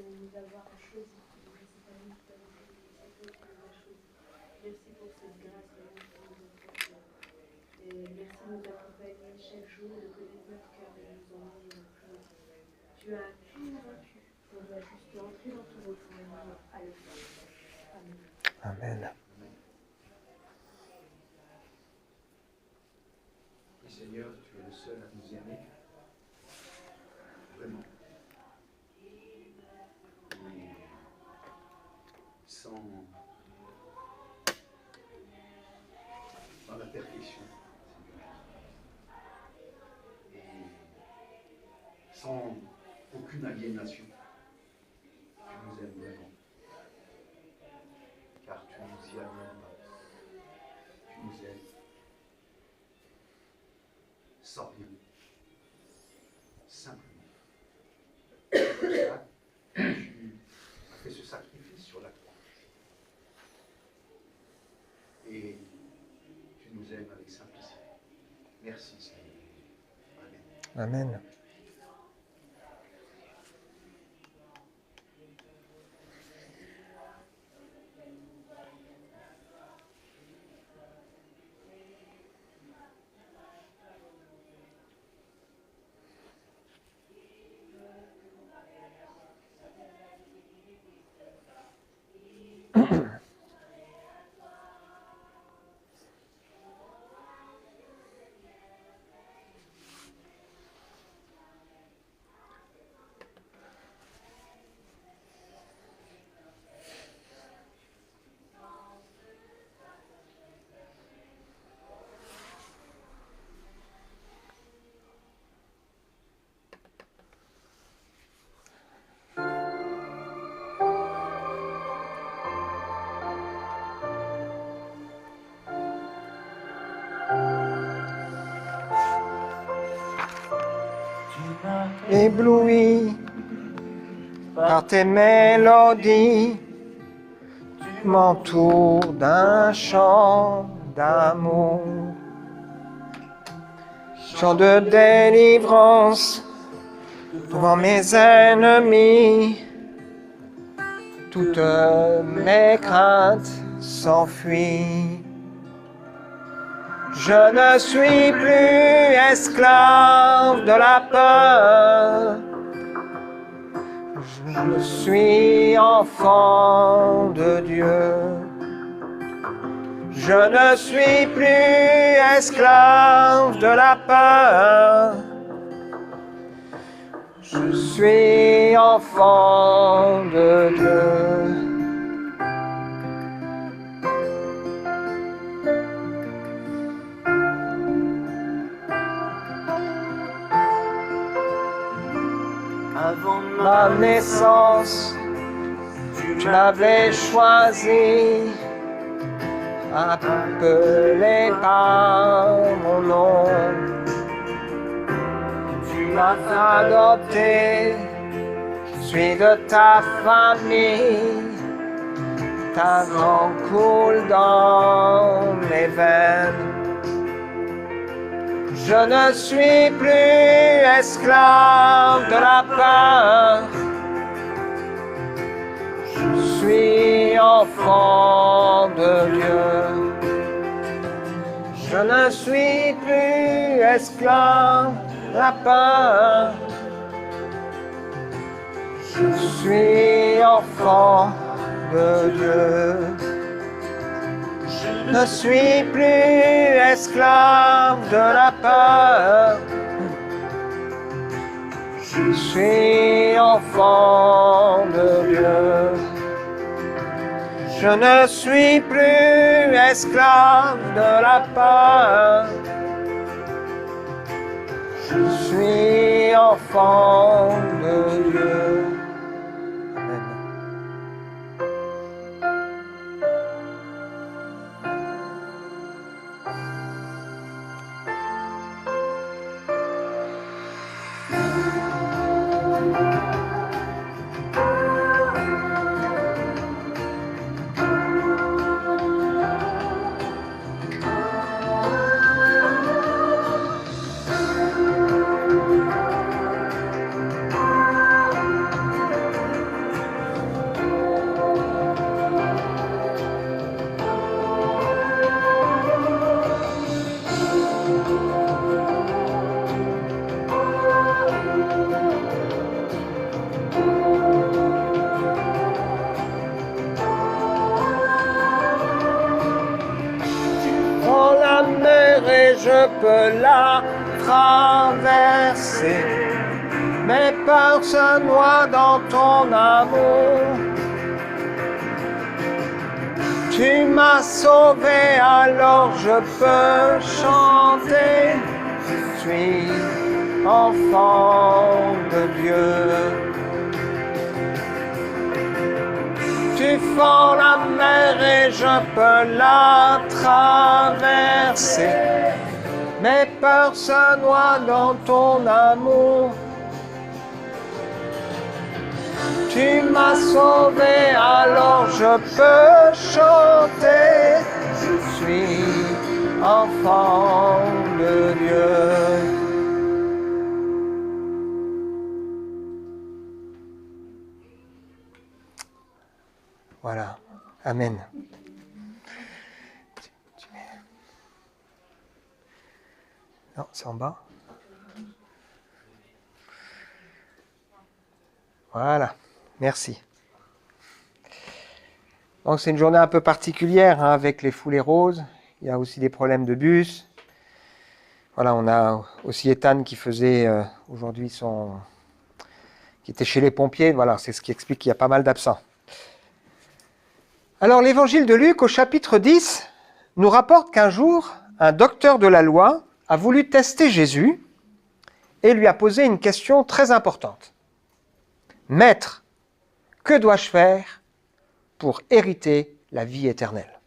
nous avoir choisis. Donc, c'est pas nous qui t'avons choisi, c'est toi qui nous as choisis. Merci pour cette grâce vraiment que tu nous accordes. Et merci de nous accompagner chaque jour, de connaître notre cœur et de nous emmener plus loin. Tu as tout vaincu. On doit juste entrer dans ton royaume avec toi. Amen. Amen. Et Seigneur, tu es le seul à nous aimer. Vraiment. Et sans la perfection. Et sans aucune aliénation. Tu nous aimes vraiment. Car tu nous y amènes pas. Tu nous aimes. Sans rien. Simplement. C'est pour ça que tu as fait ce sacrifice sur la croix. Et tu nous aimes avec simplicité. Merci Seigneur. Amen. Amen. Ébloui par tes mélodies, tu m'entoures d'un chant d'amour, chant de délivrance devant mes ennemis. Toutes mes craintes s'enfuient. Je ne suis plus esclave de la peur. Je suis enfant de Dieu. Je ne suis plus esclave de la peur. Je suis enfant de Dieu. Avant ma naissance, tu m'avais choisi, appelé par mon nom. Tu m'as adopté, je suis de ta famille, ta sang coule dans mes veines. Je ne suis plus esclave de la peur. Je suis enfant de Dieu. Je ne suis plus esclave de la peur. Je suis enfant de Dieu. Je ne suis plus esclave de la peur. Je suis enfant de Dieu. Je ne suis plus esclave de la peur. Je suis enfant de Dieu. Amen. je peux la traverser. Mes peurs se noient dans ton amour. Tu m'as sauvé, alors je peux chanter. Je suis enfant de Dieu. Tu fends la mer et je peux la traverser. Mes peurs se noient dans ton amour. Tu m'as sauvé, alors je peux chanter. Je suis enfant de Dieu. Voilà. Amen. Non, c'est en bas. Voilà. Merci. Donc c'est une journée un peu particulière hein, avec les foulées roses. Il y a aussi des problèmes de bus. Voilà, on a aussi Ethan qui faisait aujourd'hui qui était chez les pompiers. Voilà, c'est ce qui explique qu'il y a pas mal d'absents. Alors l'évangile de Luc au chapitre 10 nous rapporte qu'un jour, un docteur de la loi a voulu tester Jésus et lui a posé une question très importante. Maître, que dois-je faire pour hériter la vie éternelle?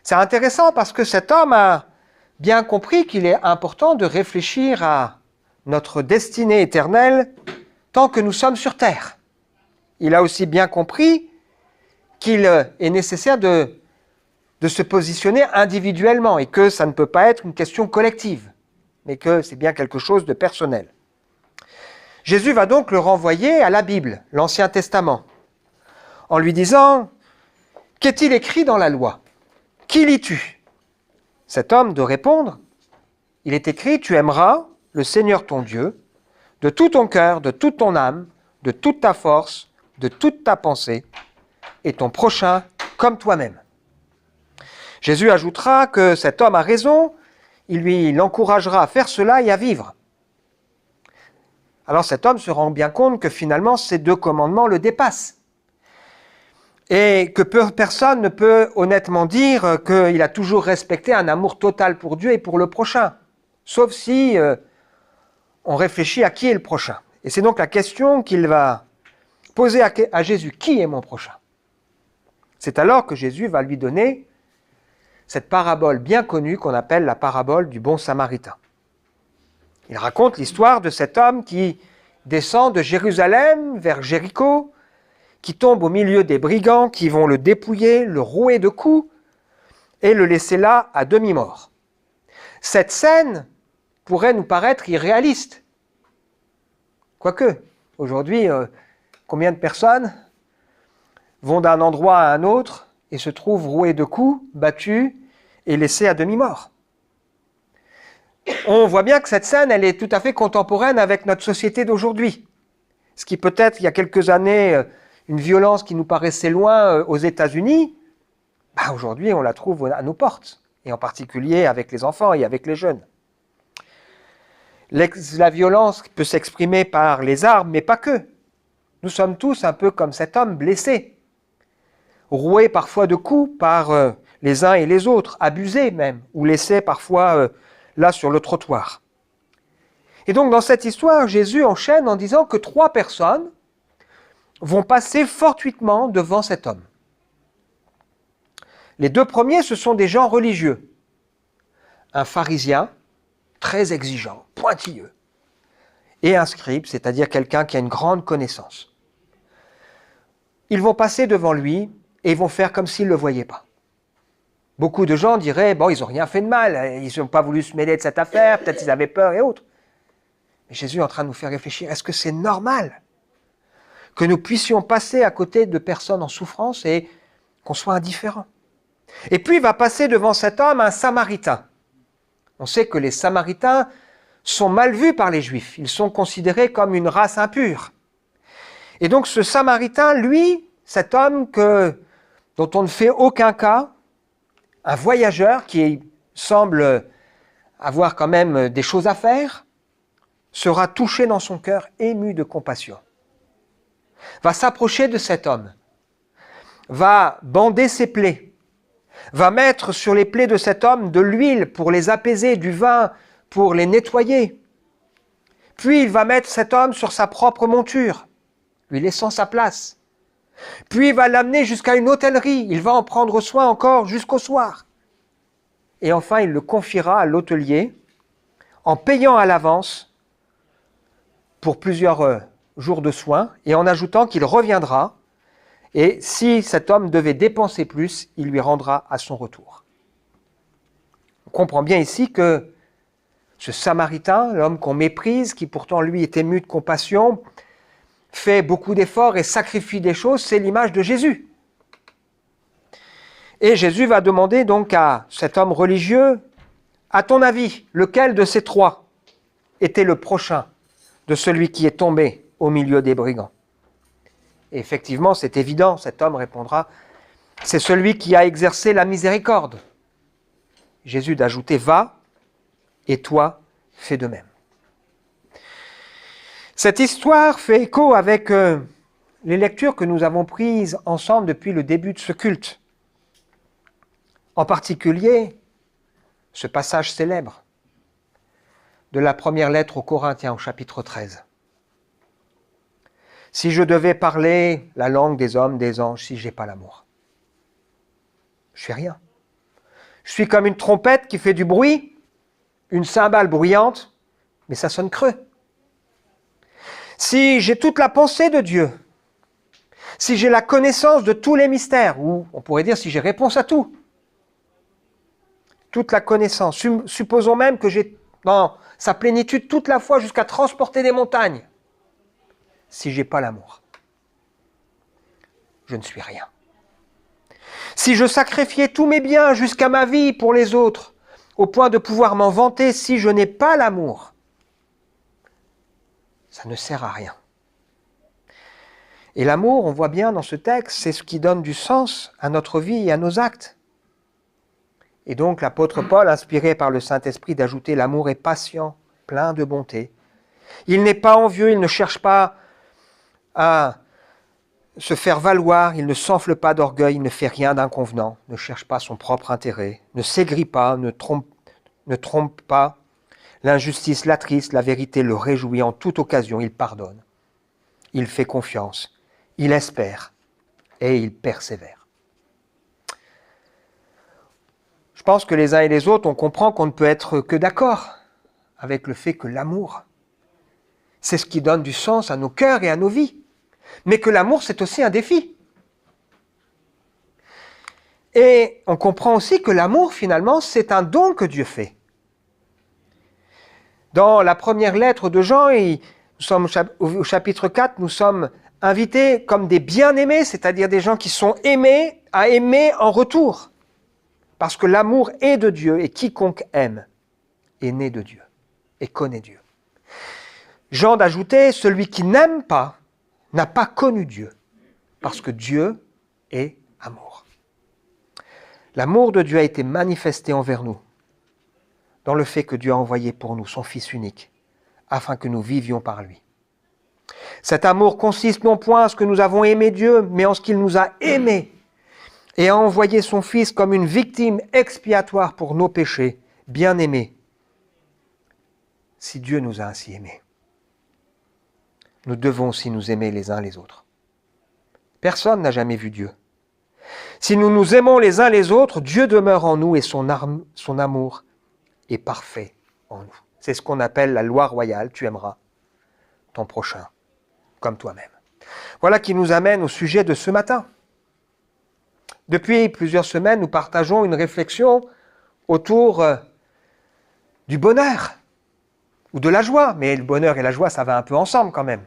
C'est intéressant parce que cet homme a bien compris qu'il est important de réfléchir à notre destinée éternelle tant que nous sommes sur terre. Il a aussi bien compris qu'il est nécessaire de se positionner individuellement et que ça ne peut pas être une question collective, mais que c'est bien quelque chose de personnel. Jésus va donc le renvoyer à la Bible, l'Ancien Testament, en lui disant « Qu'est-il écrit dans la loi? Qui lis-tu » Cet homme de répondre « Il est écrit, tu aimeras le Seigneur ton Dieu de tout ton cœur, de toute ton âme, de toute ta force, de toute ta pensée, et ton prochain comme toi-même. » Jésus ajoutera que cet homme a raison, il l'encouragera à faire cela et à vivre. Alors cet homme se rend bien compte que finalement ces deux commandements le dépassent. Et que personne ne peut honnêtement dire qu'il a toujours respecté un amour total pour Dieu et pour le prochain. Sauf si on réfléchit à qui est le prochain. Et c'est donc la question qu'il va poser à Jésus. Qui est mon prochain? C'est alors que Jésus va lui donner cette parabole bien connue qu'on appelle la parabole du bon samaritain. Il raconte l'histoire de cet homme qui descend de Jérusalem vers Jéricho, qui tombe au milieu des brigands qui vont le dépouiller, le rouer de coups et le laisser là à demi-mort. Cette scène pourrait nous paraître irréaliste. Quoique, aujourd'hui, combien de personnes vont d'un endroit à un autre et se trouvent roués de coups, battus et laissés à demi-mort? On voit bien que cette scène, elle est tout à fait contemporaine avec notre société d'aujourd'hui. Ce qui peut-être, il y a quelques années, une violence qui nous paraissait loin aux États-Unis, aujourd'hui on la trouve à nos portes, et en particulier avec les enfants et avec les jeunes. La violence peut s'exprimer par les armes, mais pas que. Nous sommes tous un peu comme cet homme blessé, roués parfois de coups par les uns et les autres, abusés même, ou laissés parfois là sur le trottoir. Et donc dans cette histoire, Jésus enchaîne en disant que 3 personnes vont passer fortuitement devant cet homme. Les 2 premiers, ce sont des gens religieux. Un pharisien, très exigeant, pointilleux, et un scribe, c'est-à-dire quelqu'un qui a une grande connaissance. Ils vont passer devant lui et ils vont faire comme s'ils ne le voyaient pas. Beaucoup de gens diraient, bon, ils n'ont rien fait de mal, ils n'ont pas voulu se mêler de cette affaire, peut-être ils avaient peur et autres. Mais Jésus est en train de nous faire réfléchir, est-ce que c'est normal que nous puissions passer à côté de personnes en souffrance et qu'on soit indifférents? Et puis il va passer devant cet homme un Samaritain. On sait que les Samaritains sont mal vus par les Juifs, ils sont considérés comme une race impure. Et donc ce Samaritain, lui, cet homme dont on ne fait aucun cas, un voyageur qui semble avoir quand même des choses à faire, sera touché dans son cœur, ému de compassion, va s'approcher de cet homme, va bander ses plaies, va mettre sur les plaies de cet homme de l'huile pour les apaiser, du vin pour les nettoyer. Puis il va mettre cet homme sur sa propre monture, lui laissant sa place. Puis il va l'amener jusqu'à une hôtellerie, il va en prendre soin encore jusqu'au soir. Et enfin, il le confiera à l'hôtelier en payant à l'avance pour plusieurs jours de soins et en ajoutant qu'il reviendra et si cet homme devait dépenser plus, il lui rendra à son retour. On comprend bien ici que ce Samaritain, l'homme qu'on méprise, qui pourtant lui est ému de compassion, fait beaucoup d'efforts et sacrifie des choses, c'est l'image de Jésus. Et Jésus va demander donc à cet homme religieux, à ton avis, lequel de ces trois était le prochain de celui qui est tombé au milieu des brigands? Et effectivement, c'est évident, cet homme répondra, c'est celui qui a exercé la miséricorde. Jésus d'ajouter, va, et toi, fais de même. Cette histoire fait écho avec les lectures que nous avons prises ensemble depuis le début de ce culte. En particulier, ce passage célèbre de la première lettre aux Corinthiens au chapitre 13. Si je devais parler la langue des hommes, des anges, si je n'ai pas l'amour, je ne suis rien. Je suis comme une trompette qui fait du bruit, une cymbale bruyante, mais ça sonne creux. Si j'ai toute la pensée de Dieu, si j'ai la connaissance de tous les mystères, ou on pourrait dire si j'ai réponse à tout, toute la connaissance, supposons même que j'ai dans sa plénitude toute la foi jusqu'à transporter des montagnes, si je n'ai pas l'amour, je ne suis rien. Si je sacrifiais tous mes biens jusqu'à ma vie pour les autres, au point de pouvoir m'en vanter, si je n'ai pas l'amour, ça ne sert à rien. Et l'amour, on voit bien dans ce texte, c'est ce qui donne du sens à notre vie et à nos actes. Et donc l'apôtre Paul, inspiré par le Saint-Esprit, d'ajouter « l'amour est patient, plein de bonté. Il n'est pas envieux, il ne cherche pas à se faire valoir, il ne s'enfle pas d'orgueil, il ne fait rien d'inconvenant, ne cherche pas son propre intérêt, ne s'aigrit pas, ne trompe pas. L'injustice l'attriste, la vérité le réjouit en toute occasion, il pardonne. Il fait confiance, il espère et il persévère. » Je pense que les uns et les autres, on comprend qu'on ne peut être que d'accord avec le fait que l'amour, c'est ce qui donne du sens à nos cœurs et à nos vies. Mais que l'amour, c'est aussi un défi. Et on comprend aussi que l'amour, finalement, c'est un don que Dieu fait. Dans la première lettre de Jean, nous sommes au chapitre 4, nous sommes invités comme des bien-aimés, c'est-à-dire des gens qui sont aimés, à aimer en retour. Parce que l'amour est de Dieu et quiconque aime est né de Dieu et connaît Dieu. Jean d'ajouter, celui qui n'aime pas n'a pas connu Dieu, parce que Dieu est amour. L'amour de Dieu a été manifesté envers nous dans le fait que Dieu a envoyé pour nous son Fils unique, afin que nous vivions par lui. Cet amour consiste non point en ce que nous avons aimé Dieu, mais en ce qu'il nous a aimés et a envoyé son Fils comme une victime expiatoire pour nos péchés, bien-aimés. Si Dieu nous a ainsi aimés, nous devons aussi nous aimer les uns les autres. Personne n'a jamais vu Dieu. Si nous nous aimons les uns les autres, Dieu demeure en nous et son amour est parfait en nous. C'est ce qu'on appelle la loi royale, tu aimeras ton prochain comme toi-même. Voilà qui nous amène au sujet de ce matin. Depuis plusieurs semaines, nous partageons une réflexion autour du bonheur ou de la joie, mais le bonheur et la joie, ça va un peu ensemble quand même.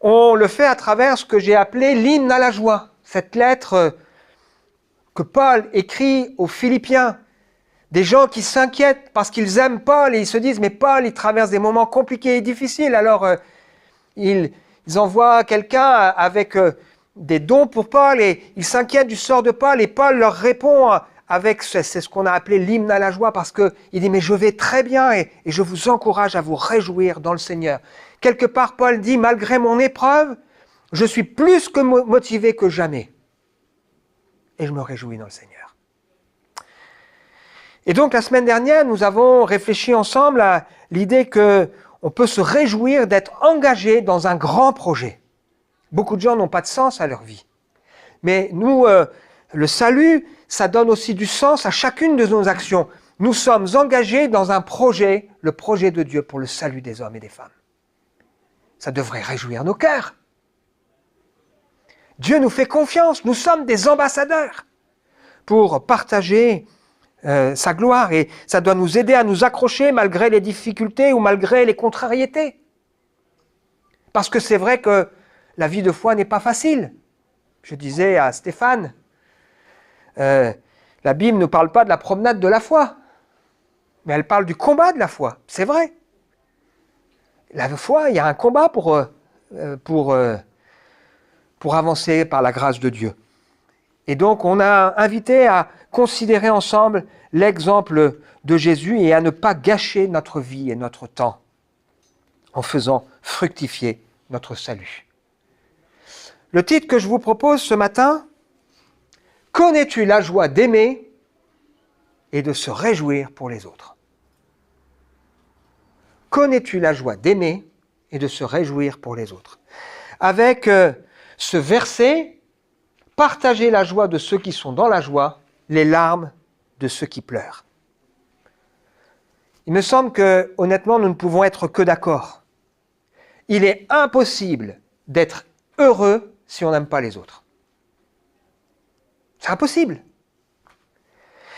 On le fait à travers ce que j'ai appelé l'hymne à la joie, cette lettre que Paul écrit aux Philippiens. Des gens qui s'inquiètent parce qu'ils aiment Paul et ils se disent « mais Paul, il traverse des moments compliqués et difficiles, alors ils envoient quelqu'un avec des dons pour Paul et ils s'inquiètent du sort de Paul et Paul leur répond c'est ce qu'on a appelé l'hymne à la joie, parce qu'il dit, mais je vais très bien et je vous encourage à vous réjouir dans le Seigneur. Quelque part, Paul dit, malgré mon épreuve, je suis plus que motivé que jamais. Et je me réjouis dans le Seigneur. Et donc, la semaine dernière, nous avons réfléchi ensemble à l'idée qu'on peut se réjouir d'être engagé dans un grand projet. Beaucoup de gens n'ont pas de sens à leur vie. Mais nous, le salut, ça donne aussi du sens à chacune de nos actions. Nous sommes engagés dans un projet, le projet de Dieu pour le salut des hommes et des femmes. Ça devrait réjouir nos cœurs. Dieu nous fait confiance, nous sommes des ambassadeurs pour partager sa gloire, et ça doit nous aider à nous accrocher malgré les difficultés ou malgré les contrariétés. Parce que c'est vrai que la vie de foi n'est pas facile. Je disais à Stéphane, la Bible ne parle pas de la promenade de la foi, mais elle parle du combat de la foi, c'est vrai. La foi, il y a un combat pour avancer par la grâce de Dieu. Et donc, on a invité à considérer ensemble l'exemple de Jésus et à ne pas gâcher notre vie et notre temps en faisant fructifier notre salut. Le titre que je vous propose ce matin, « Connais-tu la joie d'aimer et de se réjouir pour les autres ?» Connais-tu la joie d'aimer et de se réjouir pour les autres? Avec ce verset, partagez la joie de ceux qui sont dans la joie, les larmes de ceux qui pleurent. Il me semble que, honnêtement, nous ne pouvons être que d'accord. Il est impossible d'être heureux si on n'aime pas les autres. C'est impossible.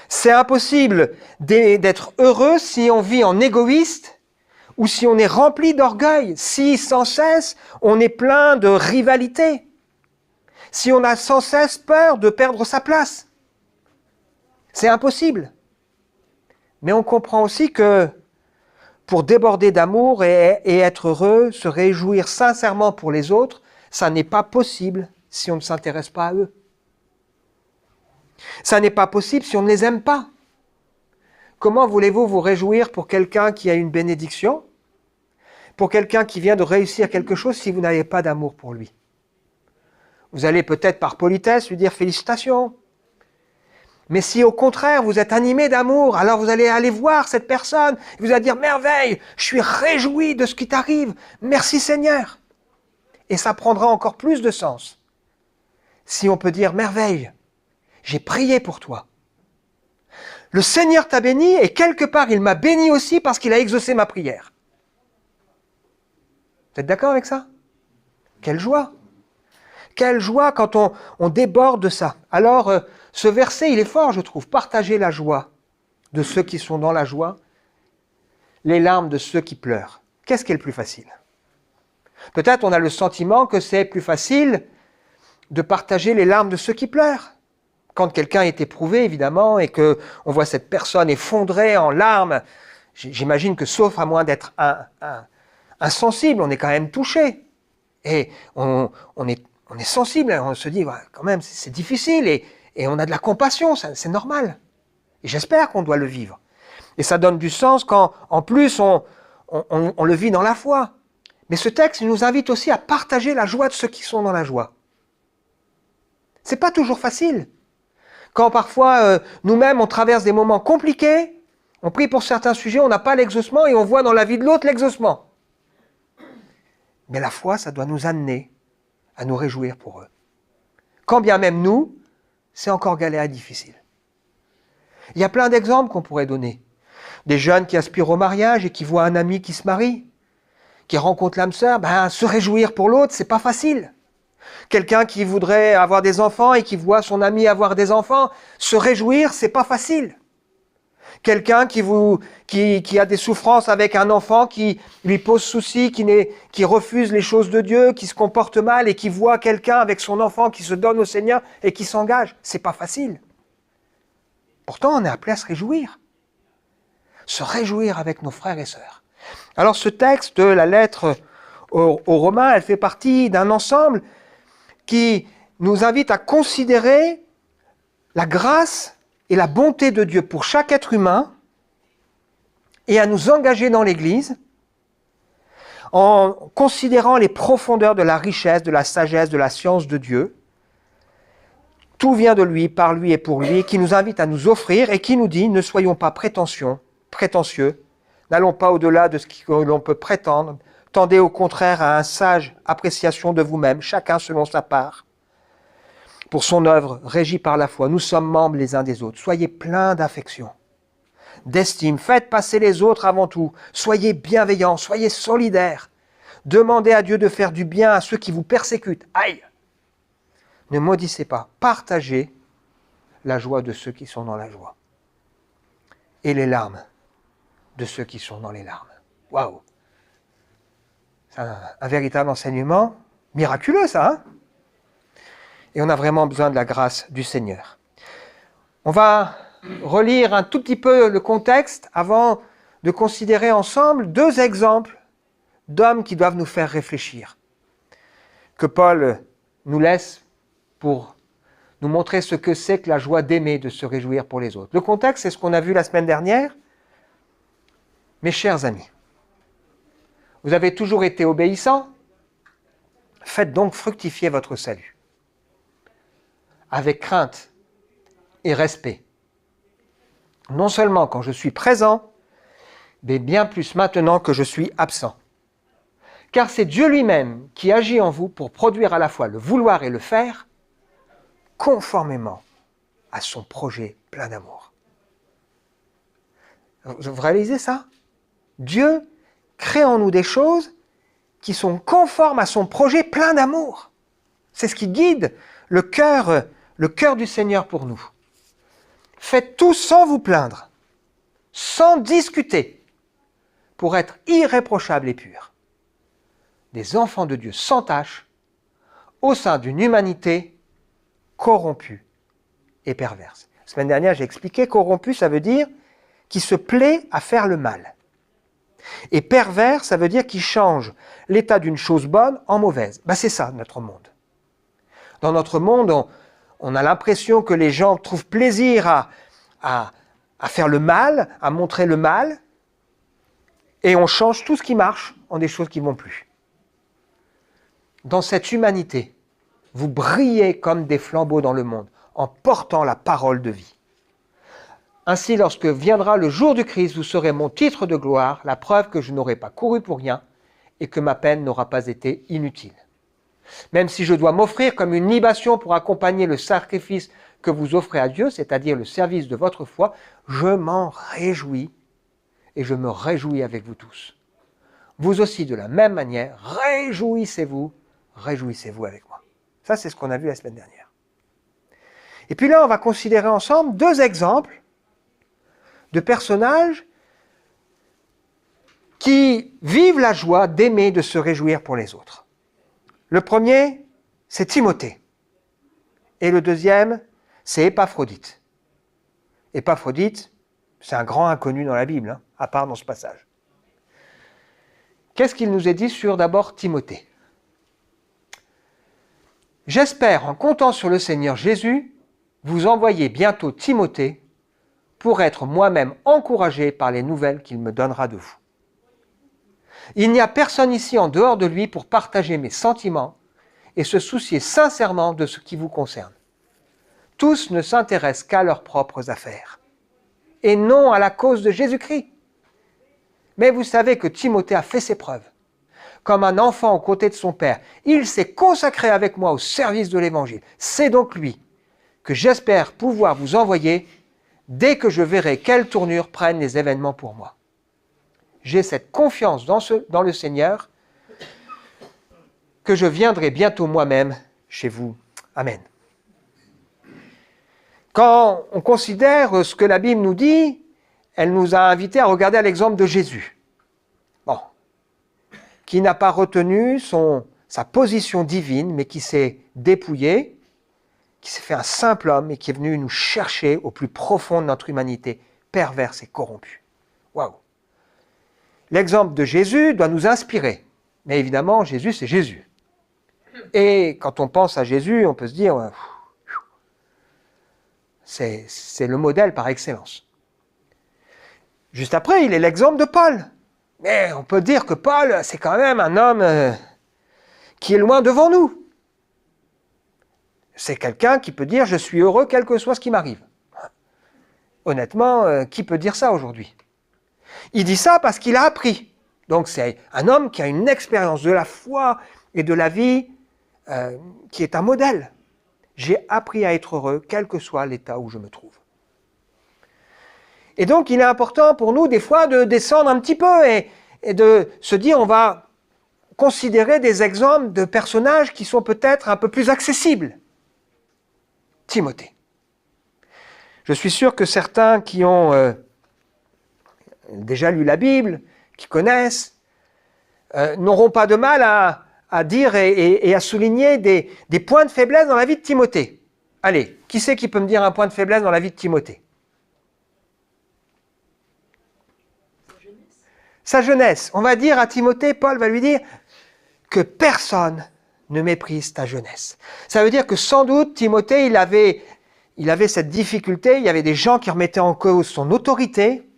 C'est impossible d'être heureux si on vit en égoïste ou si on est rempli d'orgueil, si sans cesse on est plein de rivalité, si on a sans cesse peur de perdre sa place. C'est impossible. Mais on comprend aussi que pour déborder d'amour et être heureux, se réjouir sincèrement pour les autres, ça n'est pas possible si on ne s'intéresse pas à eux. Ça n'est pas possible si on ne les aime pas. Comment voulez-vous vous réjouir pour quelqu'un qui a une bénédiction, pour quelqu'un qui vient de réussir quelque chose si vous n'avez pas d'amour pour lui? Vous allez peut-être par politesse lui dire félicitations. Mais si au contraire vous êtes animé d'amour, alors vous allez aller voir cette personne, et vous allez dire merveille, je suis réjoui de ce qui t'arrive, merci Seigneur. Et ça prendra encore plus de sens si on peut dire merveille, j'ai prié pour toi. Le Seigneur t'a béni et quelque part il m'a béni aussi parce qu'il a exaucé ma prière. Vous êtes d'accord avec ça? Quelle joie! Quelle joie quand on déborde de ça. Alors, ce verset, il est fort, je trouve. Partagez la joie de ceux qui sont dans la joie, les larmes de ceux qui pleurent. Qu'est-ce qui est le plus facile? Peut-être on a le sentiment que c'est plus facile de partager les larmes de ceux qui pleurent. Quand quelqu'un est éprouvé, évidemment, et qu'on voit cette personne effondrée en larmes, j'imagine que sauf à moins d'être insensible, on est quand même touché. Et on est sensible, on se dit, ouais, quand même, c'est difficile, et on a de la compassion, c'est normal. Et j'espère qu'on doit le vivre. Et ça donne du sens quand, en plus, on le vit dans la foi. Mais ce texte nous invite aussi à partager la joie de ceux qui sont dans la joie. C'est pas toujours facile. Quand parfois, nous-mêmes, on traverse des moments compliqués, on prie pour certains sujets, on n'a pas l'exaucement, et on voit dans la vie de l'autre l'exaucement. Mais la foi, ça doit nous amener à nous réjouir pour eux. Quand bien même nous, c'est encore galère et difficile. Il y a plein d'exemples qu'on pourrait donner. Des jeunes qui aspirent au mariage et qui voient un ami qui se marie, qui rencontre l'âme sœur, se réjouir pour l'autre, c'est pas facile. Quelqu'un qui voudrait avoir des enfants et qui voit son ami avoir des enfants, se réjouir, c'est pas facile. Quelqu'un qui a des souffrances avec un enfant qui lui pose souci, qui refuse les choses de Dieu, qui se comporte mal et qui voit quelqu'un avec son enfant qui se donne au Seigneur et qui s'engage, c'est pas facile. Pourtant, on est appelé à se réjouir. Se réjouir avec nos frères et sœurs. Alors ce texte de la lettre aux Romains, elle fait partie d'un ensemble qui nous invite à considérer la grâce et la bonté de Dieu pour chaque être humain et à nous engager dans l'Église en considérant les profondeurs de la richesse, de la sagesse, de la science de Dieu. Tout vient de lui, par lui et pour lui, qui nous invite à nous offrir et qui nous dit « Ne soyons pas prétentieux, n'allons pas au-delà de ce que l'on peut prétendre, tendez au contraire à une sage appréciation de vous-même, chacun selon sa part. Pour son œuvre, régie par la foi, nous sommes membres les uns des autres. Soyez pleins d'affection, d'estime, faites passer les autres avant tout. Soyez bienveillants, soyez solidaires. Demandez à Dieu de faire du bien à ceux qui vous persécutent. Aïe! Ne maudissez pas, partagez la joie de ceux qui sont dans la joie. Et les larmes de ceux qui sont dans les larmes. Waouh! C'est un véritable enseignement miraculeux, ça, hein? Et on a vraiment besoin de la grâce du Seigneur. On va relire un tout petit peu le contexte avant de considérer ensemble 2 exemples d'hommes qui doivent nous faire réfléchir, que Paul nous laisse pour nous montrer ce que c'est que la joie d'aimer, de se réjouir pour les autres. Le contexte, c'est ce qu'on a vu la semaine dernière. Mes chers amis, vous avez toujours été obéissants, faites donc fructifier votre salut, avec crainte et respect. Non seulement quand je suis présent, mais bien plus maintenant que je suis absent. Car c'est Dieu lui-même qui agit en vous pour produire à la fois le vouloir et le faire, conformément à son projet plein d'amour. Vous réalisez ça? Dieu crée en nous des choses qui sont conformes à son projet plein d'amour. C'est ce qui guide le cœur du Seigneur pour nous. Faites tout sans vous plaindre, sans discuter, pour être irréprochables et purs. Des enfants de Dieu sans tache, au sein d'une humanité corrompue et perverse. La semaine dernière, j'ai expliqué, corrompu, ça veut dire qui se plaît à faire le mal. Et pervers, ça veut dire qui change l'état d'une chose bonne en mauvaise. C'est ça, notre monde. Dans notre monde, on a l'impression que les gens trouvent plaisir à faire le mal, à montrer le mal, et on change tout ce qui marche en des choses qui ne vont plus. Dans cette humanité, vous brillez comme des flambeaux dans le monde, en portant la parole de vie. Ainsi, lorsque viendra le jour du Christ, vous serez mon titre de gloire, la preuve que je n'aurai pas couru pour rien et que ma peine n'aura pas été inutile. Même si je dois m'offrir comme une libation pour accompagner le sacrifice que vous offrez à Dieu, c'est-à-dire le service de votre foi, je m'en réjouis et je me réjouis avec vous tous. Vous aussi, de la même manière, réjouissez-vous avec moi. Ça, c'est ce qu'on a vu la semaine dernière. Et puis là, on va considérer ensemble 2 exemples de personnages qui vivent la joie d'aimer, de se réjouir pour les autres. Le premier, c'est Timothée. Et le deuxième, c'est Épaphrodite. Épaphrodite, c'est un grand inconnu dans la Bible, à part dans ce passage. Qu'est-ce qu'il nous est dit sur d'abord Timothée? J'espère, en comptant sur le Seigneur Jésus, vous envoyer bientôt Timothée pour être moi-même encouragé par les nouvelles qu'il me donnera de vous. Il n'y a personne ici en dehors de lui pour partager mes sentiments et se soucier sincèrement de ce qui vous concerne. Tous ne s'intéressent qu'à leurs propres affaires, et non à la cause de Jésus-Christ. Mais vous savez que Timothée a fait ses preuves. Comme un enfant aux côtés de son père, il s'est consacré avec moi au service de l'Évangile. C'est donc lui que j'espère pouvoir vous envoyer dès que je verrai quelle tournure prennent les événements pour moi. J'ai cette confiance dans le Seigneur que je viendrai bientôt moi-même chez vous. Amen. Quand on considère ce que la Bible nous dit, elle nous a invités à regarder à l'exemple de Jésus. Qui n'a pas retenu sa position divine, mais qui s'est dépouillé, qui s'est fait un simple homme et qui est venu nous chercher au plus profond de notre humanité, perverse et corrompue. Waouh! L'exemple de Jésus doit nous inspirer. Mais évidemment, Jésus, c'est Jésus. Et quand on pense à Jésus, on peut se dire, C'est le modèle par excellence. Juste après, il est l'exemple de Paul. Mais on peut dire que Paul, c'est quand même un homme qui est loin devant nous. C'est quelqu'un qui peut dire « je suis heureux quel que soit ce qui m'arrive ». Honnêtement, qui peut dire ça aujourd'hui? Il dit ça parce qu'il a appris. Donc c'est un homme qui a une expérience de la foi et de la vie qui est un modèle. J'ai appris à être heureux quel que soit l'état où je me trouve. Et donc il est important pour nous des fois de descendre un petit peu et de se dire on va considérer des exemples de personnages qui sont peut-être un peu plus accessibles. Timothée. Je suis sûr que certains qui ont déjà lu la Bible, qui connaissent, n'auront pas de mal à dire et à souligner des points de faiblesse dans la vie de Timothée. Allez, qui c'est qui peut me dire un point de faiblesse dans la vie de Timothée? Sa jeunesse. On va dire à Timothée, Paul va lui dire que personne ne méprise ta jeunesse. Ça veut dire que sans doute Timothée, il avait cette difficulté, il y avait des gens qui remettaient en cause son autorité,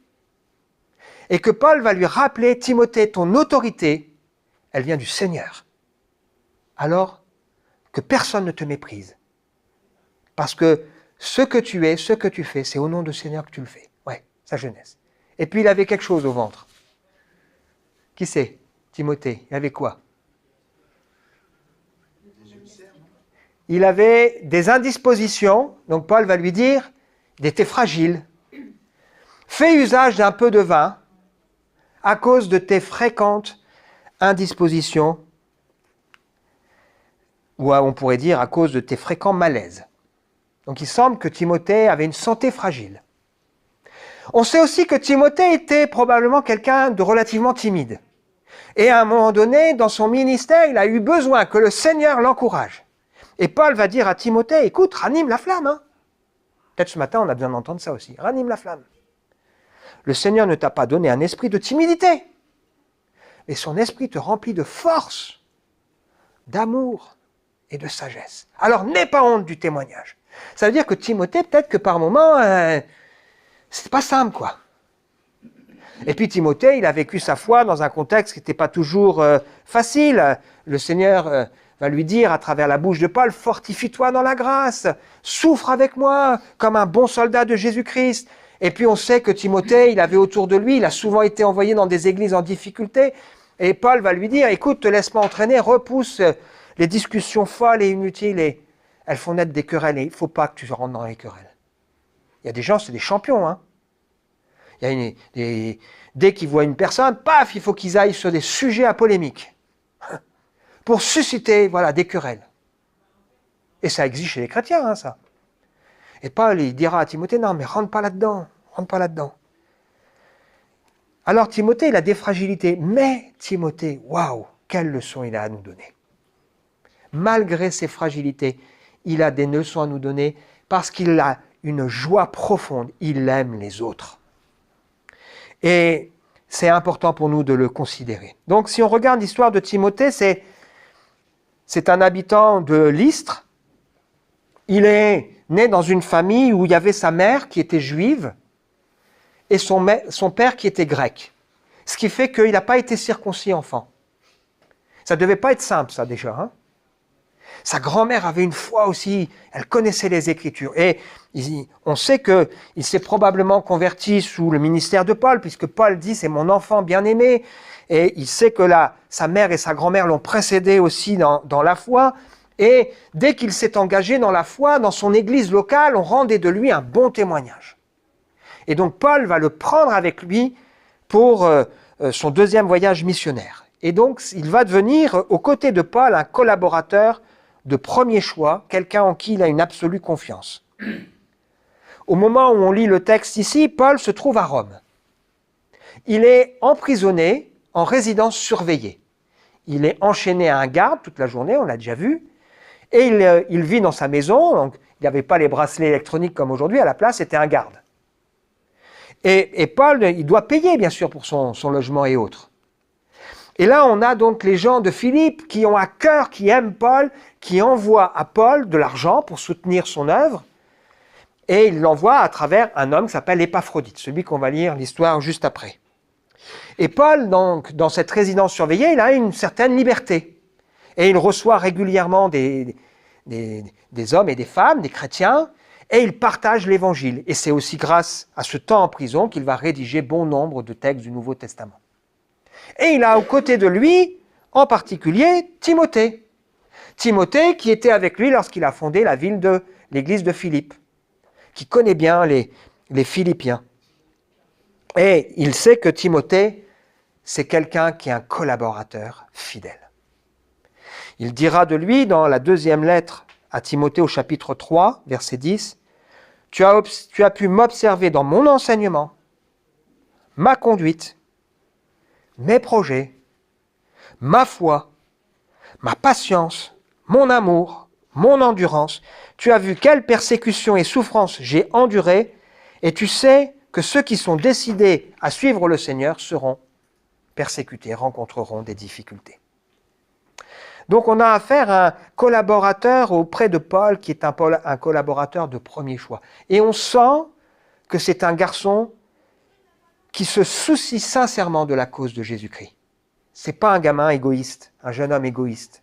et que Paul va lui rappeler, Timothée, ton autorité, elle vient du Seigneur. Alors que personne ne te méprise. Parce que ce que tu es, ce que tu fais, c'est au nom du Seigneur que tu le fais. Ouais, sa jeunesse. Et puis il avait quelque chose au ventre. Qui c'est? Timothée. Il avait quoi? Il avait des indispositions, donc Paul va lui dire, il était fragile. Fais usage d'un peu de vin à cause de tes fréquentes indispositions, ou on pourrait dire à cause de tes fréquents malaises. Donc il semble que Timothée avait une santé fragile. On sait aussi que Timothée était probablement quelqu'un de relativement timide. Et à un moment donné, dans son ministère, il a eu besoin que le Seigneur l'encourage. Et Paul va dire à Timothée, écoute, ranime la flamme. Hein. Peut-être ce matin, on a besoin d'entendre ça aussi. Ranime la flamme. Le Seigneur ne t'a pas donné un esprit de timidité, mais son esprit te remplit de force, d'amour et de sagesse. Alors, n'aie pas honte du témoignage. Ça veut dire que Timothée, peut-être que par moments, c'est pas simple, quoi. Et puis Timothée, il a vécu sa foi dans un contexte qui n'était pas toujours facile. Le Seigneur va lui dire à travers la bouche de Paul, fortifie-toi dans la grâce, souffre avec moi comme un bon soldat de Jésus-Christ. Et puis on sait que Timothée, il avait autour de lui, il a souvent été envoyé dans des églises en difficulté. Et Paul va lui dire, écoute, te laisse pas entraîner, repousse les discussions folles et inutiles. Et elles font naître des querelles et il ne faut pas que tu rentres dans les querelles. Il y a des gens, c'est des champions, hein. Dès qu'ils voient une personne, paf, il faut qu'ils aillent sur des sujets à polémique pour susciter des querelles. Et ça existe chez les chrétiens, hein, ça. Et Paul, il dira à Timothée, non, mais rentre pas là-dedans, rentre pas là-dedans. Alors Timothée, il a des fragilités, mais Timothée, waouh, quelle leçon il a à nous donner. Malgré ses fragilités, il a des leçons à nous donner parce qu'il a une joie profonde, il aime les autres. Et c'est important pour nous de le considérer. Donc si on regarde l'histoire de Timothée, c'est un habitant de Lystre. Il est né dans une famille où il y avait sa mère qui était juive et son père qui était grec. Ce qui fait qu'il n'a pas été circoncis enfant. Ça ne devait pas être simple, ça déjà. Hein. Sa grand-mère avait une foi aussi, elle connaissait les Écritures. Et on sait qu'il s'est probablement converti sous le ministère de Paul, puisque Paul dit « c'est mon enfant bien-aimé ». Et il sait que sa mère et sa grand-mère l'ont précédé aussi dans la foi. Et dès qu'il s'est engagé dans la foi, dans son église locale, on rendait de lui un bon témoignage. Et donc Paul va le prendre avec lui pour son deuxième voyage missionnaire. Et donc il va devenir, aux côtés de Paul, un collaborateur de premier choix, quelqu'un en qui il a une absolue confiance. Au moment où on lit le texte ici, Paul se trouve à Rome. Il est emprisonné en résidence surveillée. Il est enchaîné à un garde toute la journée, on l'a déjà vu, et il vit dans sa maison, donc il n'y avait pas les bracelets électroniques comme aujourd'hui, à la place c'était un garde. Et Paul, il doit payer bien sûr pour son logement et autres. Et là, on a donc les gens de Philippe qui ont à cœur, qui aiment Paul, qui envoient à Paul de l'argent pour soutenir son œuvre. Et il l'envoie à travers un homme qui s'appelle Épaphrodite, celui qu'on va lire l'histoire juste après. Et Paul, donc, dans cette résidence surveillée, il a une certaine liberté. Et il reçoit régulièrement des hommes et des femmes, des chrétiens, et il partage l'évangile. Et c'est aussi grâce à ce temps en prison qu'il va rédiger bon nombre de textes du Nouveau Testament. Et il a aux côtés de lui, en particulier, Timothée. Timothée qui était avec lui lorsqu'il a fondé l'église de Philippe, qui connaît bien les Philippiens. Et il sait que Timothée, c'est quelqu'un qui est un collaborateur fidèle. Il dira de lui dans la deuxième lettre à Timothée au chapitre 3, verset 10, « Tu as pu m'observer dans mon enseignement, ma conduite, mes projets, ma foi, ma patience, mon amour, mon endurance. Tu as vu quelle persécution et souffrance j'ai enduré, et tu sais que ceux qui sont décidés à suivre le Seigneur seront persécutés, rencontreront des difficultés. » Donc on a affaire à un collaborateur auprès de Paul qui est un collaborateur de premier choix. Et on sent que c'est un garçon qui se soucie sincèrement de la cause de Jésus-Christ. Ce n'est pas un gamin égoïste, un jeune homme égoïste.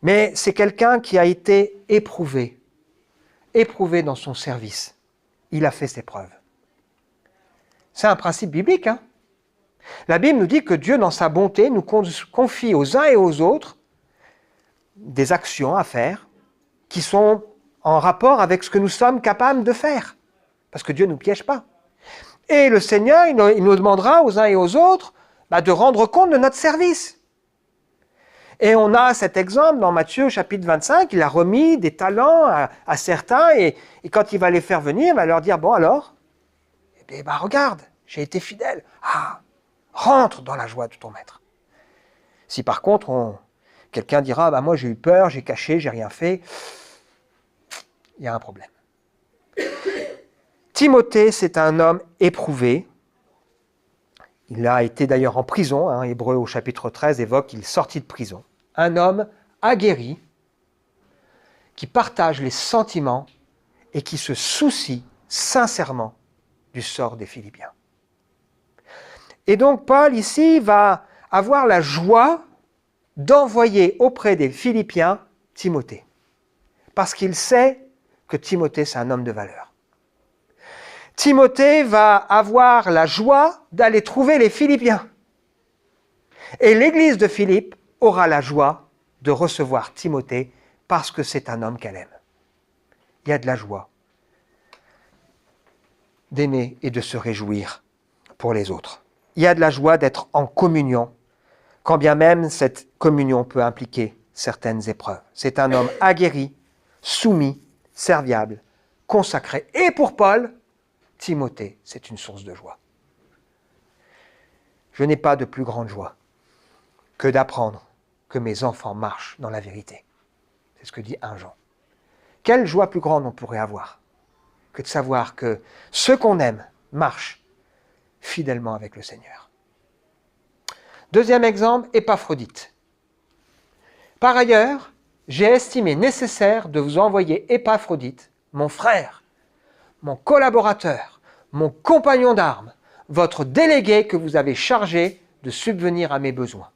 Mais c'est quelqu'un qui a été éprouvé dans son service. Il a fait ses preuves. C'est un principe biblique, hein? La Bible nous dit que Dieu, dans sa bonté, nous confie aux uns et aux autres des actions à faire qui sont en rapport avec ce que nous sommes capables de faire. Parce que Dieu ne nous piège pas. Et le Seigneur, il nous demandera aux uns et aux autres de rendre compte de notre service. Et on a cet exemple dans Matthieu chapitre 25, il a remis des talents à certains et quand il va les faire venir, il va leur dire, bon alors, regarde, j'ai été fidèle. Ah, rentre dans la joie de ton maître. Si par contre, quelqu'un dira, moi j'ai eu peur, j'ai caché, j'ai rien fait, il y a un problème. Timothée, c'est un homme éprouvé. Il a été d'ailleurs en prison, hein, Hébreux au chapitre 13 évoque qu'il est sorti de prison. Un homme aguerri, qui partage les sentiments et qui se soucie sincèrement du sort des Philippiens. Et donc Paul ici va avoir la joie d'envoyer auprès des Philippiens Timothée, parce qu'il sait que Timothée c'est un homme de valeur. Timothée va avoir la joie d'aller trouver les Philippiens. Et l'église de Philippe aura la joie de recevoir Timothée parce que c'est un homme qu'elle aime. Il y a de la joie d'aimer et de se réjouir pour les autres. Il y a de la joie d'être en communion, quand bien même cette communion peut impliquer certaines épreuves. C'est un homme aguerri, soumis, serviable, consacré. Et pour Paul, Timothée, c'est une source de joie. Je n'ai pas de plus grande joie que d'apprendre que mes enfants marchent dans la vérité. C'est ce que dit 1 Jean. Quelle joie plus grande on pourrait avoir que de savoir que ceux qu'on aime marchent fidèlement avec le Seigneur. Deuxième exemple, Épaphrodite. Par ailleurs, j'ai estimé nécessaire de vous envoyer Épaphrodite, mon frère, mon collaborateur, mon compagnon d'armes, votre délégué que vous avez chargé de subvenir à mes besoins.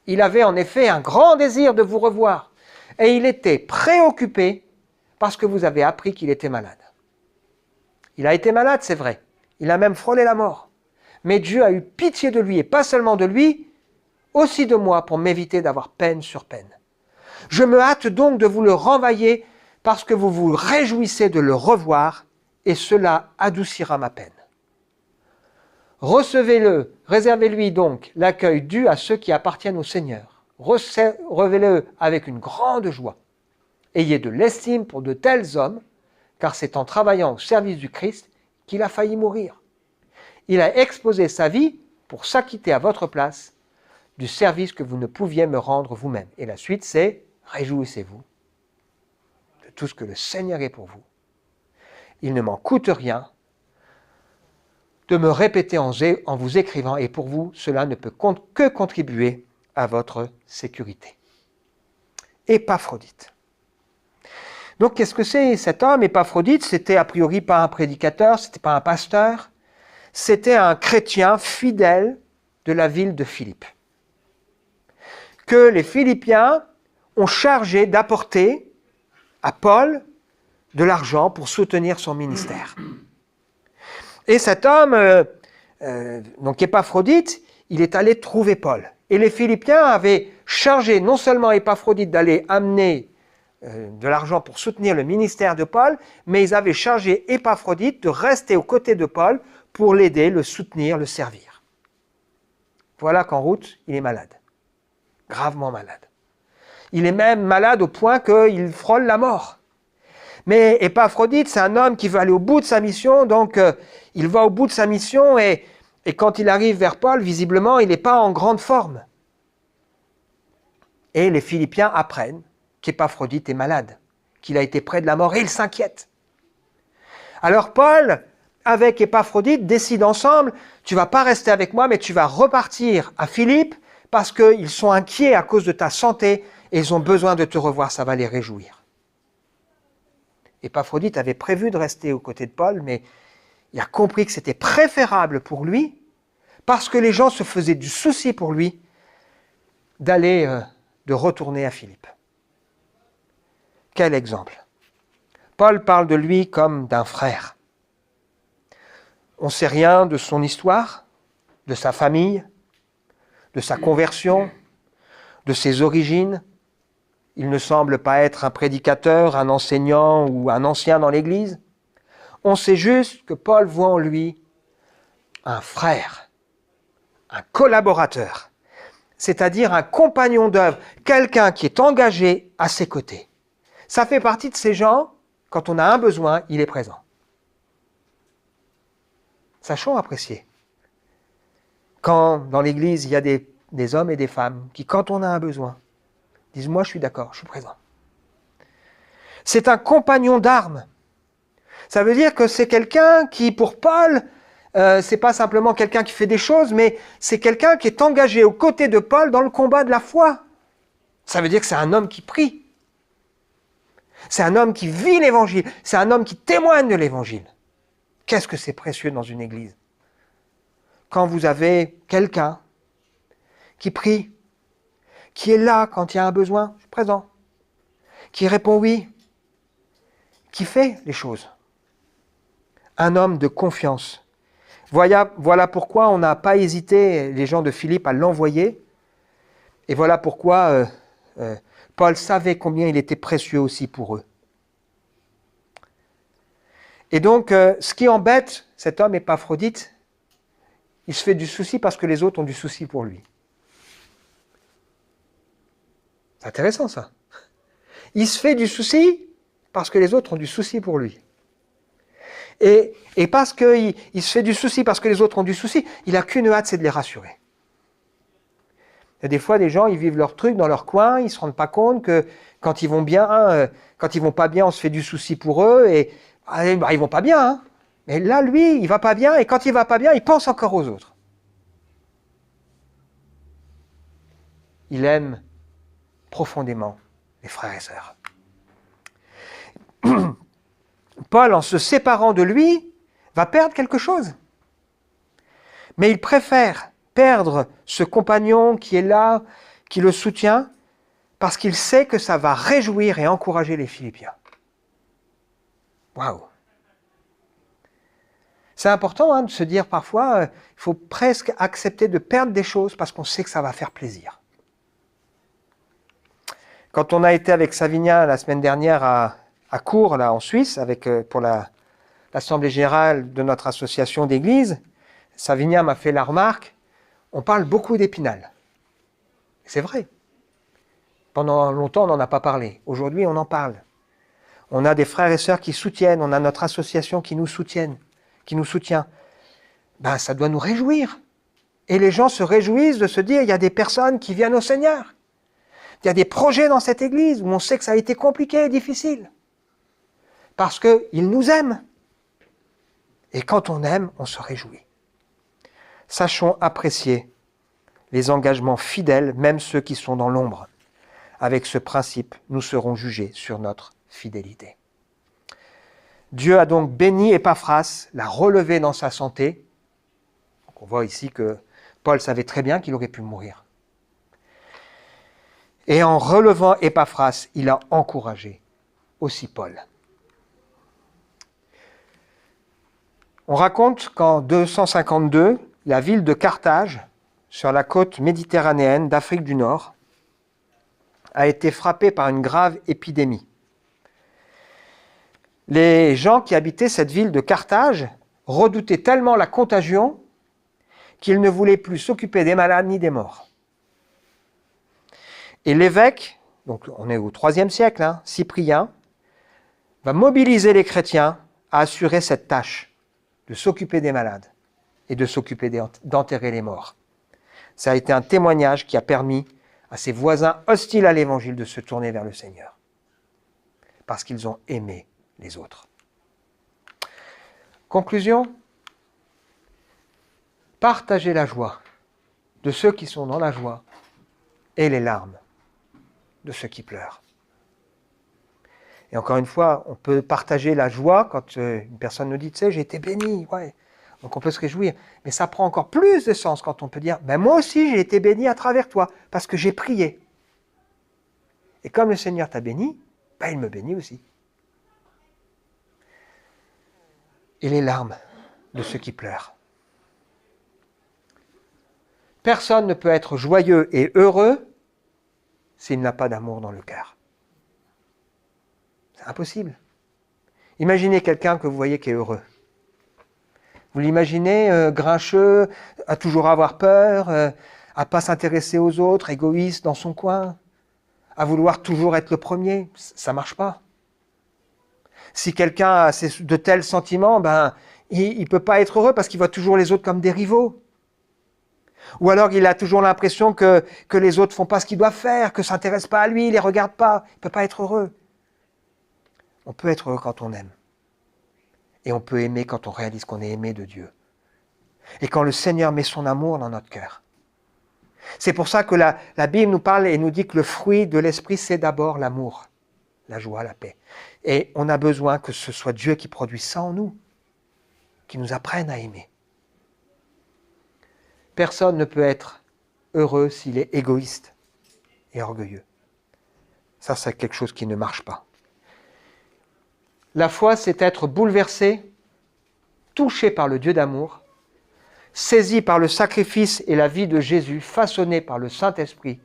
Il avait en effet un grand désir de vous revoir et il était préoccupé parce que vous avez appris qu'il était malade. Il a été malade, c'est vrai. Il a même frôlé la mort. Mais Dieu a eu pitié de lui et pas seulement de lui, aussi de moi pour m'éviter d'avoir peine sur peine. Je me hâte donc de vous le renvoyer parce que vous vous réjouissez de le revoir et cela adoucira ma peine. Recevez-le, réservez-lui donc l'accueil dû à ceux qui appartiennent au Seigneur. Recevez-le avec une grande joie. Ayez de l'estime pour de tels hommes, car c'est en travaillant au service du Christ qu'il a failli mourir. Il a exposé sa vie pour s'acquitter à votre place du service que vous ne pouviez me rendre vous-même. Et la suite, c'est « Réjouissez-vous de tout ce que le Seigneur est pour vous. Il ne m'en coûte rien de me répéter en vous écrivant, et pour vous, cela ne peut que contribuer à votre sécurité. » Épaphrodite. Donc, qu'est-ce que c'est cet homme, Épaphrodite? C'était a priori pas un prédicateur, c'était pas un pasteur, c'était un chrétien fidèle de la ville de Philippe, que les Philippiens ont chargé d'apporter à Paul de l'argent pour soutenir son ministère. Et cet homme, donc Épaphrodite, il est allé trouver Paul. Et les Philippiens avaient chargé non seulement Épaphrodite d'aller amener de l'argent pour soutenir le ministère de Paul, mais ils avaient chargé Épaphrodite de rester aux côtés de Paul pour l'aider, le soutenir, le servir. Voilà qu'en route, il est malade, gravement malade. Il est même malade au point qu'il frôle la mort. Mais Épaphrodite, c'est un homme qui veut aller au bout de sa mission, donc il va au bout de sa mission et quand il arrive vers Paul, visiblement, il n'est pas en grande forme. Et les Philippiens apprennent qu'Épaphrodite est malade, qu'il a été près de la mort et ils s'inquiètent. Alors Paul, avec Épaphrodite, décident ensemble, tu ne vas pas rester avec moi, mais tu vas repartir à Philippe parce qu'ils sont inquiets à cause de ta santé et ils ont besoin de te revoir, ça va les réjouir. Épaphrodite avait prévu de rester aux côtés de Paul, mais il a compris que c'était préférable pour lui, parce que les gens se faisaient du souci pour lui, de retourner à Philippe. Quel exemple! Paul parle de lui comme d'un frère. On ne sait rien de son histoire, de sa famille, de sa conversion, de ses origines. Il ne semble pas être un prédicateur, un enseignant ou un ancien dans l'Église. On sait juste que Paul voit en lui un frère, un collaborateur, c'est-à-dire un compagnon d'œuvre, quelqu'un qui est engagé à ses côtés. Ça fait partie de ces gens, quand on a un besoin, il est présent. Sachons apprécier. Quand dans l'Église, il y a des hommes et des femmes qui, quand on a un besoin, disent « moi je suis d'accord, je suis présent ». C'est un compagnon d'armes. Ça veut dire que c'est quelqu'un qui, pour Paul, c'est pas simplement quelqu'un qui fait des choses, mais c'est quelqu'un qui est engagé aux côtés de Paul dans le combat de la foi. Ça veut dire que c'est un homme qui prie. C'est un homme qui vit l'Évangile. C'est un homme qui témoigne de l'Évangile. Qu'est-ce que c'est précieux dans une église? Quand vous avez quelqu'un qui prie, qui est là quand il y a un besoin, présent, qui répond oui, qui fait les choses. Un homme de confiance. Voilà pourquoi on n'a pas hésité, les gens de Philippe, à l'envoyer. Et voilà pourquoi Paul savait combien il était précieux aussi pour eux. Et donc, ce qui embête cet homme Épaphrodite, il se fait du souci parce que les autres ont du souci pour lui. C'est intéressant ça. Il se fait du souci parce que les autres ont du souci pour lui. Et parce qu'il se fait du souci parce que les autres ont du souci, il n'a qu'une hâte, c'est de les rassurer. Il y a des fois, des gens, ils vivent leur truc dans leur coin, ils ne se rendent pas compte que quand ils vont bien, quand ils vont pas bien, on se fait du souci pour eux, et ils vont pas bien. Hein. Mais là, lui, il va pas bien, et quand il va pas bien, il pense encore aux autres. Il aime profondément les frères et sœurs. Paul, en se séparant de lui, va perdre quelque chose. Mais il préfère perdre ce compagnon qui est là, qui le soutient, parce qu'il sait que ça va réjouir et encourager les Philippiens. Waouh! C'est important de se dire parfois, il faut presque accepter de perdre des choses parce qu'on sait que ça va faire plaisir. Quand on a été avec Savinia la semaine dernière à Cours, là, en Suisse, pour l'Assemblée générale de notre association d'église, Savinia m'a fait la remarque, on parle beaucoup d'Épinal. C'est vrai. Pendant longtemps, on n'en a pas parlé. Aujourd'hui, on en parle. On a des frères et sœurs qui soutiennent, on a notre association qui nous soutient. Ben, ça doit nous réjouir. Et les gens se réjouissent de se dire, il y a des personnes qui viennent au Seigneur. Il y a des projets dans cette église où on sait que ça a été compliqué et difficile. Parce qu'ils nous aiment. Et quand on aime, on se réjouit. Sachons apprécier les engagements fidèles, même ceux qui sont dans l'ombre. Avec ce principe, nous serons jugés sur notre fidélité. Dieu a donc béni Épaphras, l'a relevé dans sa santé. Donc on voit ici que Paul savait très bien qu'il aurait pu mourir. Et en relevant Épaphras, il a encouragé aussi Paul. On raconte qu'en 252, la ville de Carthage, sur la côte méditerranéenne d'Afrique du Nord, a été frappée par une grave épidémie. Les gens qui habitaient cette ville de Carthage redoutaient tellement la contagion qu'ils ne voulaient plus s'occuper des malades ni des morts. Et l'évêque, donc on est au IIIe siècle, Cyprien, va mobiliser les chrétiens à assurer cette tâche de s'occuper des malades et de s'occuper d'enterrer les morts. Ça a été un témoignage qui a permis à ses voisins hostiles à l'évangile de se tourner vers le Seigneur, parce qu'ils ont aimé les autres. Conclusion, partagez la joie de ceux qui sont dans la joie et les larmes de ceux qui pleurent. Et encore une fois, on peut partager la joie quand une personne nous dit, tu sais, j'ai été béni, ouais. Donc on peut se réjouir. Mais ça prend encore plus de sens quand on peut dire, ben moi aussi j'ai été béni à travers toi, parce que j'ai prié. Et comme le Seigneur t'a béni, ben il me bénit aussi. Et les larmes de ceux qui pleurent. Personne ne peut être joyeux et heureux s'il n'a pas d'amour dans le cœur. C'est impossible. Imaginez quelqu'un que vous voyez qui est heureux. Vous l'imaginez grincheux, à toujours avoir peur, à ne pas s'intéresser aux autres, égoïste dans son coin, à vouloir toujours être le premier. Ça ne marche pas. Si quelqu'un a de tels sentiments, ben, il ne peut pas être heureux parce qu'il voit toujours les autres comme des rivaux. Ou alors il a toujours l'impression que les autres ne font pas ce qu'ils doivent faire, que ne s'intéressent pas à lui, ne les regardent pas. Il ne peut pas être heureux. On peut être heureux quand on aime. Et on peut aimer quand on réalise qu'on est aimé de Dieu. Et quand le Seigneur met son amour dans notre cœur. C'est pour ça que la Bible nous parle et nous dit que le fruit de l'Esprit, c'est d'abord l'amour, la joie, la paix. Et on a besoin que ce soit Dieu qui produise ça en nous, qui nous apprenne à aimer. Personne ne peut être heureux s'il est égoïste et orgueilleux. Ça, c'est quelque chose qui ne marche pas. La foi, c'est être bouleversé, touché par le Dieu d'amour, saisi par le sacrifice et la vie de Jésus, façonné par le Saint-Esprit,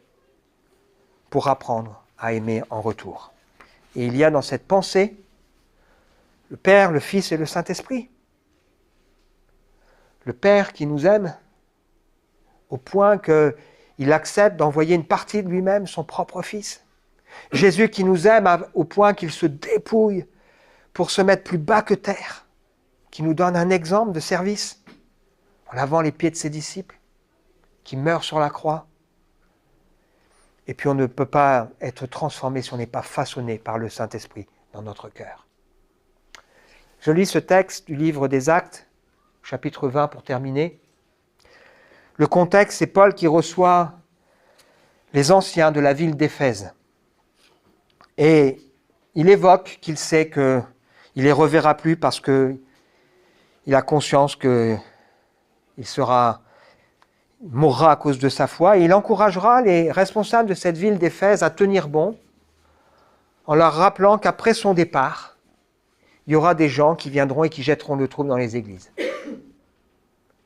pour apprendre à aimer en retour. Et il y a dans cette pensée le Père, le Fils et le Saint-Esprit. Le Père qui nous aime au point qu'il accepte d'envoyer une partie de lui-même, son propre Fils. Jésus qui nous aime au point qu'il se dépouille pour se mettre plus bas que terre, qui nous donne un exemple de service en lavant les pieds de ses disciples, qui meurt sur la croix. Et puis on ne peut pas être transformé si on n'est pas façonné par le Saint-Esprit dans notre cœur. Je lis ce texte du livre des Actes, chapitre 20 pour terminer. Le contexte, c'est Paul qui reçoit les anciens de la ville d'Éphèse. Et il évoque qu'il sait qu'il ne les reverra plus parce qu'il a conscience qu'il mourra à cause de sa foi. Et il encouragera les responsables de cette ville d'Éphèse à tenir bon en leur rappelant qu'après son départ, il y aura des gens qui viendront et qui jetteront le trouble dans les églises.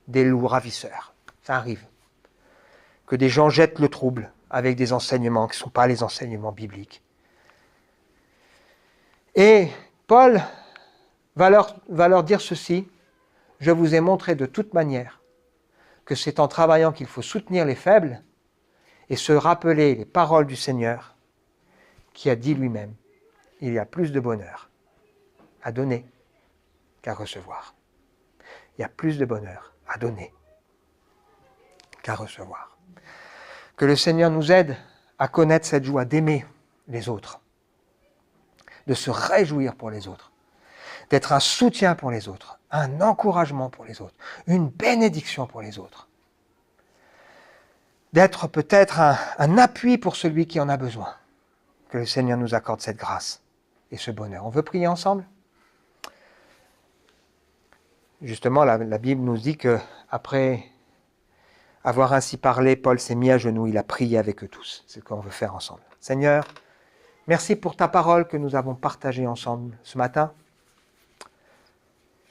Des loups ravisseurs. Ça arrive. Que des gens jettent le trouble avec des enseignements qui ne sont pas les enseignements bibliques. Et Paul va leur dire ceci, « Je vous ai montré de toute manière que c'est en travaillant qu'il faut soutenir les faibles et se rappeler les paroles du Seigneur qui a dit lui-même, il y a plus de bonheur à donner qu'à recevoir. » Il y a plus de bonheur à donner qu'à recevoir. Que le Seigneur nous aide à connaître cette joie d'aimer les autres, de se réjouir pour les autres, d'être un soutien pour les autres, un encouragement pour les autres, une bénédiction pour les autres, d'être peut-être un appui pour celui qui en a besoin. Que le Seigneur nous accorde cette grâce et ce bonheur. On veut prier ensemble? Justement, la Bible nous dit que après avoir ainsi parlé, Paul s'est mis à genoux, il a prié avec eux tous. C'est ce qu'on veut faire ensemble. Seigneur, merci pour ta parole que nous avons partagée ensemble ce matin.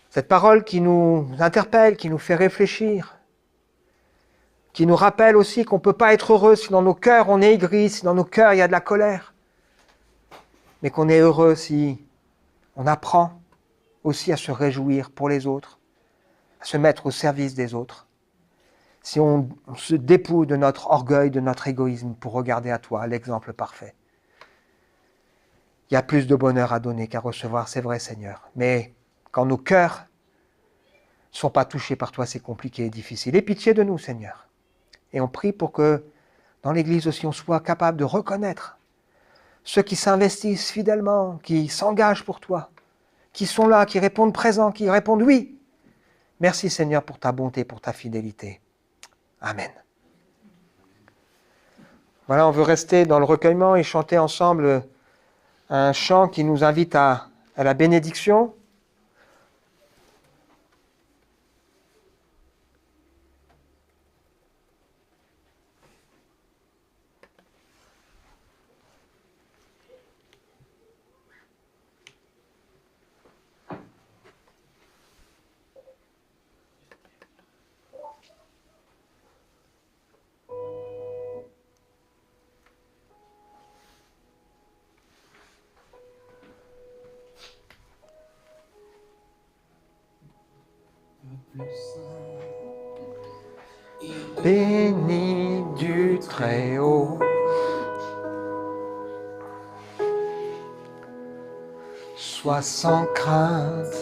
Cette parole qui nous interpelle, qui nous fait réfléchir, qui nous rappelle aussi qu'on ne peut pas être heureux si dans nos cœurs on est aigri, si dans nos cœurs il y a de la colère, mais qu'on est heureux si on apprend aussi à se réjouir pour les autres, à se mettre au service des autres, si on se dépouille de notre orgueil, de notre égoïsme pour regarder à toi, l'exemple parfait. Il y a plus de bonheur à donner qu'à recevoir, c'est vrai Seigneur, mais quand nos cœurs ne sont pas touchés par toi, c'est compliqué et difficile. Aie pitié de nous Seigneur. Et on prie pour que dans l'Église aussi on soit capable de reconnaître ceux qui s'investissent fidèlement, qui s'engagent pour toi, qui sont là, qui répondent présents, qui répondent oui. Merci Seigneur pour ta bonté, pour ta fidélité. Amen. Voilà, on veut rester dans le recueillement et chanter ensemble un chant qui nous invite à la bénédiction. Béni du Très-Haut, sois sans crainte,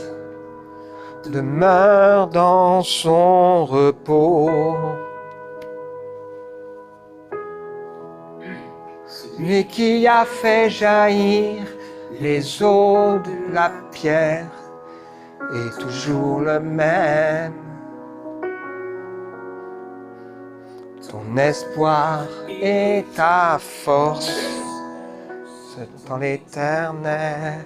demeure dans son repos. Lui qui a fait jaillir les eaux de la pierre est toujours le même. Ton espoir et ta force, c'est dans l'Éternel.